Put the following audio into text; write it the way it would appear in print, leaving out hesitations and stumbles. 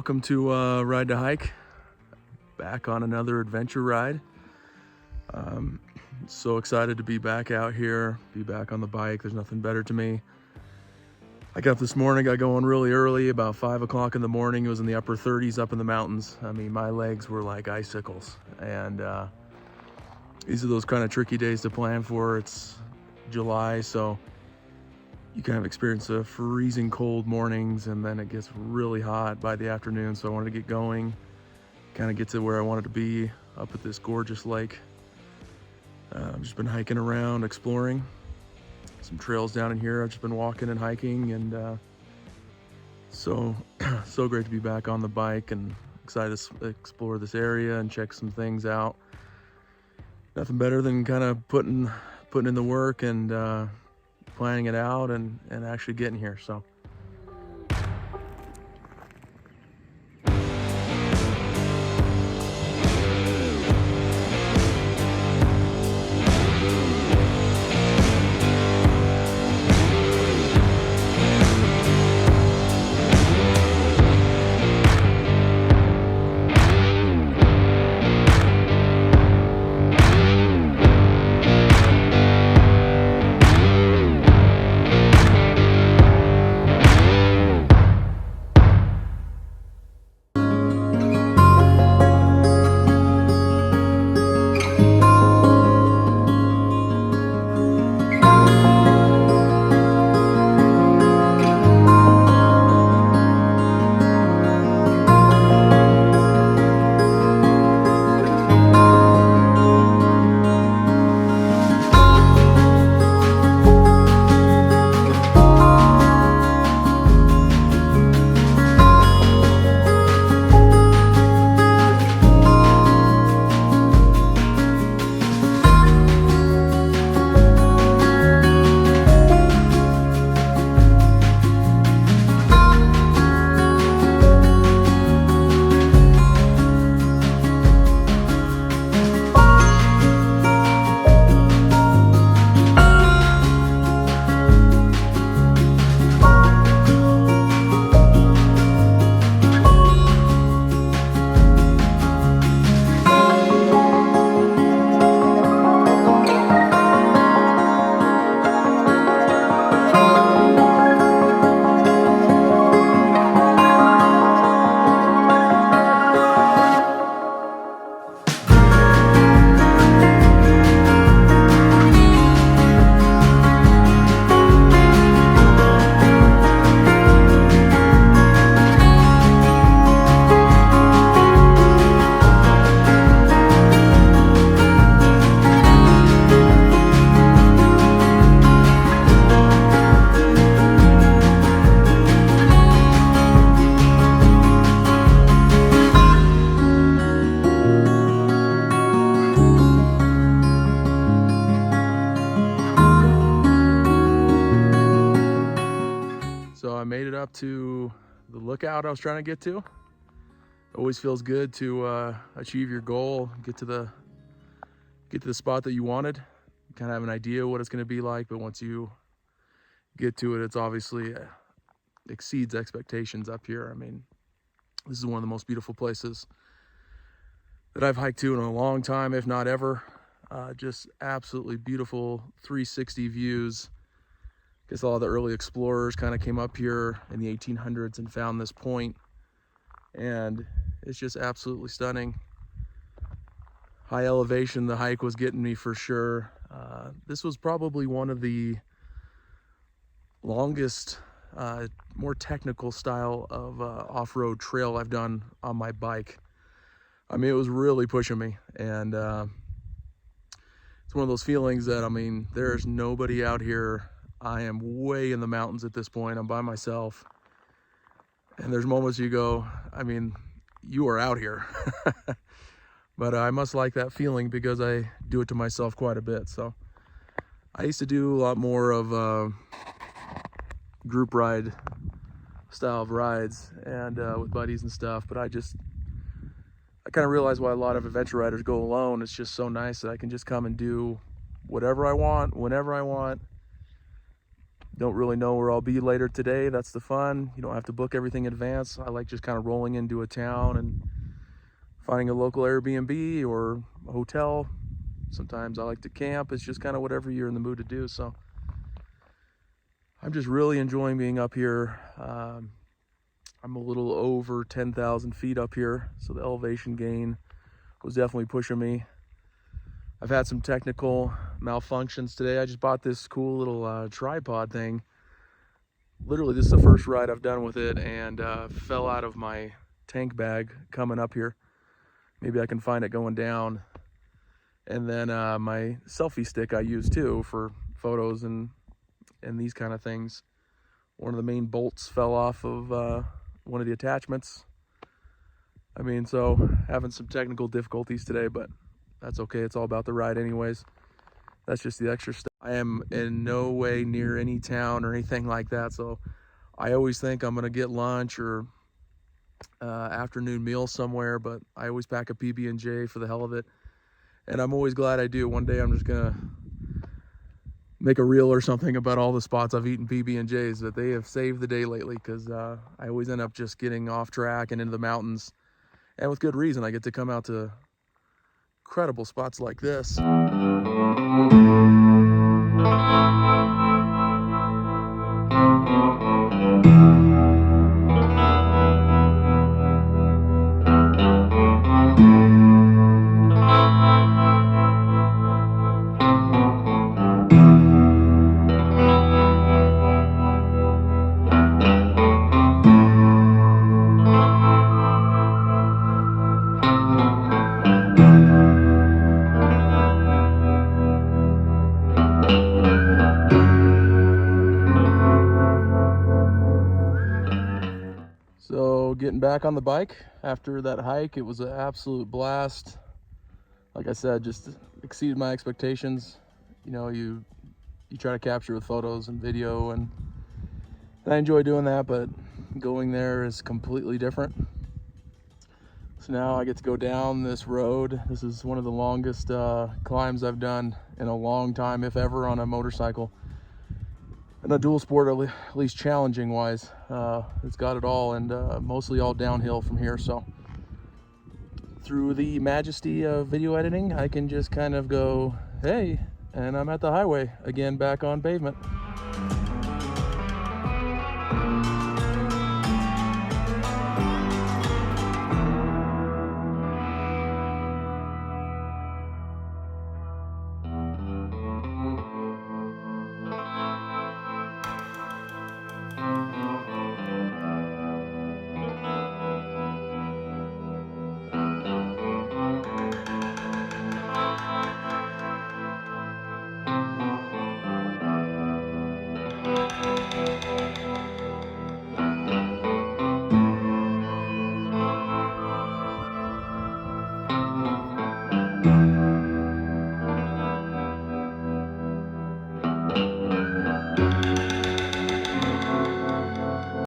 welcome to Ride to Hike. Back on another adventure ride. So excited to be back out here, be back on the bike. There's nothing better to me. I got up this morning, got going really early, about 5 o'clock in the morning. It was in the upper 30s up in the mountains. I mean, my legs were like icicles. And these are those kind of tricky days to plan for. It's July, so you kind of experience the freezing cold mornings, and then it gets really hot by the afternoon. So I wanted to get going, kind of get to where I wanted to be, up at this gorgeous lake. I've just been hiking around, exploring some trails down in here. I've just been walking and hiking, and so great to be back on the bike, and excited to explore this area and check some things out. Nothing better than kind of putting in the work and planning it out and actually getting here. So I made it up to the lookout I was trying to get to. It always feels good to achieve your goal, get to the spot that you wanted. You kind of have an idea what it's going to be like, but once you get to it, it's obviously exceeds expectations up here. I mean, this is one of the most beautiful places that I've hiked to in a long time, if not ever. Just absolutely beautiful 360 views. I guess a lot of the early explorers kind of came up here in the 1800s and found this point, and it's just absolutely stunning. High elevation, the hike was getting me for sure. This was probably one of the longest, more technical style of off-road trail I've done on my bike. I mean, it was really pushing me, and it's one of those feelings that, I mean, there's nobody out here. I am way in the mountains at this point. I'm by myself. And there's moments you go, I mean, you are out here. But I must like that feeling because I do it to myself quite a bit. So I used to do a lot more of group ride style of rides and with buddies and stuff. But I kind of realize why a lot of adventure riders go alone. It's just so nice that I can just come and do whatever I want, whenever I want. Don't really know where I'll be later today. That's the fun. You don't have to book everything in advance. I like just kind of rolling into a town and finding a local Airbnb or a hotel. Sometimes I like to camp. It's just kind of whatever you're in the mood to do. So I'm just really enjoying being up here. I'm a little over 10,000 feet up here, so the elevation gain was definitely pushing me. I've had some technical malfunctions today. I just bought this cool little tripod thing. Literally, this is the first ride I've done with it, and fell out of my tank bag coming up here. Maybe I can find it going down. And then my selfie stick I use too for photos and these kind of things. One of the main bolts fell off of one of the attachments. I mean, so having some technical difficulties today, but that's okay. It's all about the ride anyways. That's just the extra stuff. I am in no way near any town or anything like that, so I always think I'm gonna get lunch or afternoon meal somewhere, but I always pack a PB&J for the hell of it, and I'm always glad I do. One day I'm just gonna make a reel or something about all the spots I've eaten PB&Js, but they have saved the day lately, because I always end up just getting off track and into the mountains, and with good reason. I get to come out to incredible spots like this. So getting back on the bike after that hike, it was an absolute blast. Like I said, just exceeded my expectations. You know, you try to capture with photos and video, and I enjoy doing that, but going there is completely different. So now I get to go down this road. This is one of the longest climbs I've done in a long time, if ever, on a motorcycle. And a dual sport, at least challenging wise. It's got it all, and mostly all downhill from here. So through the majesty of video editing, I can just kind of go, hey, and I'm at the highway again, back on pavement.